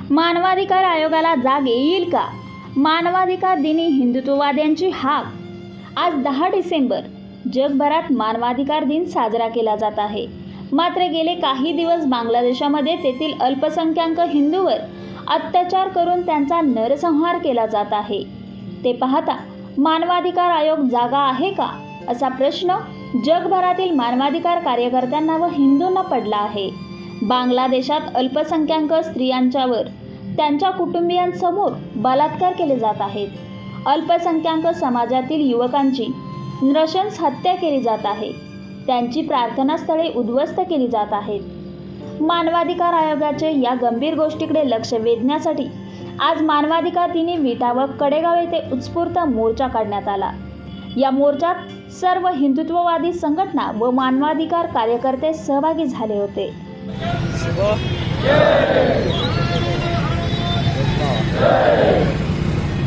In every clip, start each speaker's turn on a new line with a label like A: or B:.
A: मानवाधिकार आयोगाला जाग येईल का? मानवाधिकार दिनी हिंदुत्ववाद्यांची हाक. आज 10 डिसेंबर जगभरात मानवाधिकार दिन साजरा केला जात आहे. मात्र गेले काही दिवस बांगलादेशामध्ये तेथील अल्पसंख्याक हिंदूंवर अत्याचार करून त्यांचा नरसंहार केला जात आहे. ते पाहता मानवाधिकार आयोग जागा आहे का, असा प्रश्न जगभरातील मानवाधिकार कार्यकर्त्यांना व हिंदूंना पडला आहे. बांगलादेशात अल्पसंख्याक स्त्रियांच्यावर त्यांच्या कुटुंबियांसमोर बलात्कार केले जात आहेत. अल्पसंख्याक समाजातील युवकांची नृशंस हत्या केली जात आहे. त्यांची प्रार्थनास्थळे उद्ध्वस्त केली जात आहेत. मानवाधिकार आयोगाचे या गंभीर गोष्टीकडे लक्ष वेधण्यासाठी आज मानवाधिकार दिनी विटा व कडेगाव येथे उत्स्फूर्त मोर्चा काढण्यात आला. या मोर्चात सर्व हिंदुत्ववादी संघटना व मानवाधिकार कार्यकर्ते सहभागी झाले होते.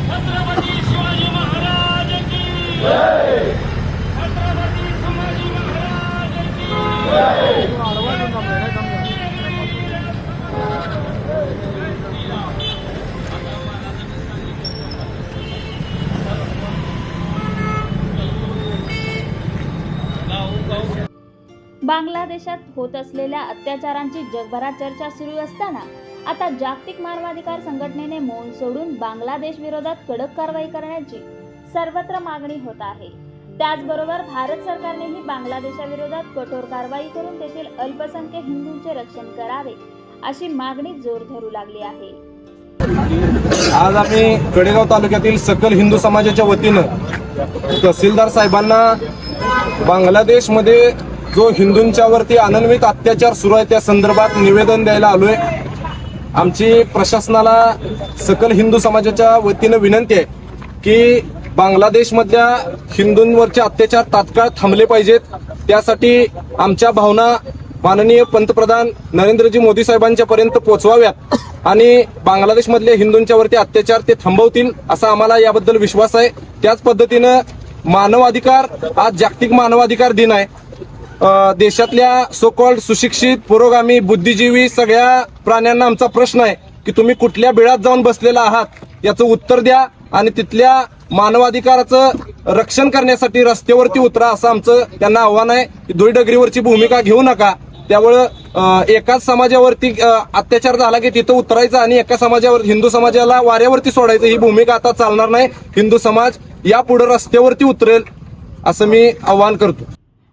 B: छत्रपती शिवाजी महाराज की जय. छत्रपती शिवाजी महाराज की जय.
A: बांगलादेशात होत असलेल्या अत्याचारांची जगभरात चर्चा सुरू असताना आता जागतिक मानवाधिकार संघटनेने मौन सोडून बांगलादेश विरोधात कडक कारवाई करण्याची सर्वत्र मागणी होत आहे. त्याचबरोबर भारत सरकारनेही बांगलादेशाविरोधात कठोर कारवाई करून तेथील अल्पसंख्याक हिंदूंचे रक्षण करावे, अशी मागणी जोर धरू लागली आहे.
C: आज आम्ही कडेगाव तालुक्यातील सकल हिंदू समाजाच्या वतीनं तहसीलदार साहेबांना बांगलादेशमध्ये जो हिंदूंच्यावरती अनन्वित अत्याचार सुरू आहे त्या संदर्भात निवेदन द्यायला आलोय. आमची प्रशासनाला सकल हिंदू समाजाच्या वतीनं विनंती आहे की बांगलादेशमधल्या हिंदूंवरचे अत्याचार तात्काळ थांबले पाहिजेत. त्यासाठी आमच्या भावना माननीय पंतप्रधान नरेंद्रजी मोदी साहेबांच्या पर्यंत पोहोचवाव्यात आणि बांगलादेशमधल्या हिंदूंच्यावरती अत्याचार ते थांबवतील असा आम्हाला याबद्दल विश्वास आहे. त्याच पद्धतीनं मानवाधिकार, आज जागतिक मानवाधिकार दिन आहे. देशातल्या सो कॉल्ड सुशिक्षित पुरोगामी बुद्धिजीवी सगळ्या प्राण्यांना आमचा प्रश्न आहे की तुम्ही कुठल्या बिळात जाऊन बसलेला आहात याचं उत्तर द्या आणि तिथल्या मानवाधिकाराचं रक्षण करण्यासाठी रस्त्यावरती उतरा, असं आमचं त्यांना आव्हान आहे. दुईडगरीवरची भूमिका घेऊ नका. त्यामुळं एकाच समाजावरती अत्याचार झाला की तिथं उतरायचं आणि एका समाजावर हिंदू समाजाला वाऱ्यावरती सोडायचं, ही भूमिका आता चालणार नाही. हिंदू समाज यापुढे रस्त्यावरती उतरेल असं मी आवाहन करतो.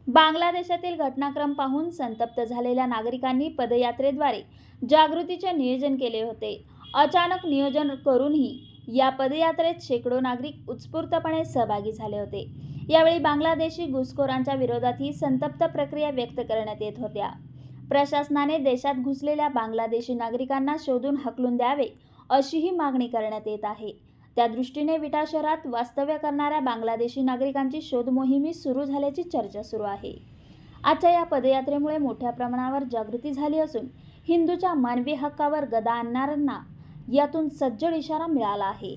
A: बांगलादेशातील घटनाक्रम पाहून संतप्त झालेल्या नागरिकांनी पदयात्रेद्वारे जागृतीचे नियोजन केले होते. अचानक नियोजन करूनही या पदयात्रेत शेकडो नागरिक उत्स्फूर्तपणे सहभागी झाले होते. यावेळी बांगलादेशी घुसखोरांच्या विरोधातही संतप्त प्रक्रिया व्यक्त करण्यात येत होत्या. प्रशासनाने देशात घुसलेल्या बांगलादेशी नागरिकांना शोधून हकलून द्यावे, अशीही मागणी करण्यात येत आहे. त्या दृष्टीने विटा शहरात वास्तव्य करणाऱ्या बांगलादेशी नागरिकांची शोध मोहीम सुरू झाल्याची चर्चा सुरू आहे. आजच्या या पदयात्रेमुळे मोठ्या प्रमाणावर जागृती झाली असून हिंदूच्या मानवी हक्कावर गदा आणणाऱ्यांना यातून सज्जड इशारा मिळाला आहे.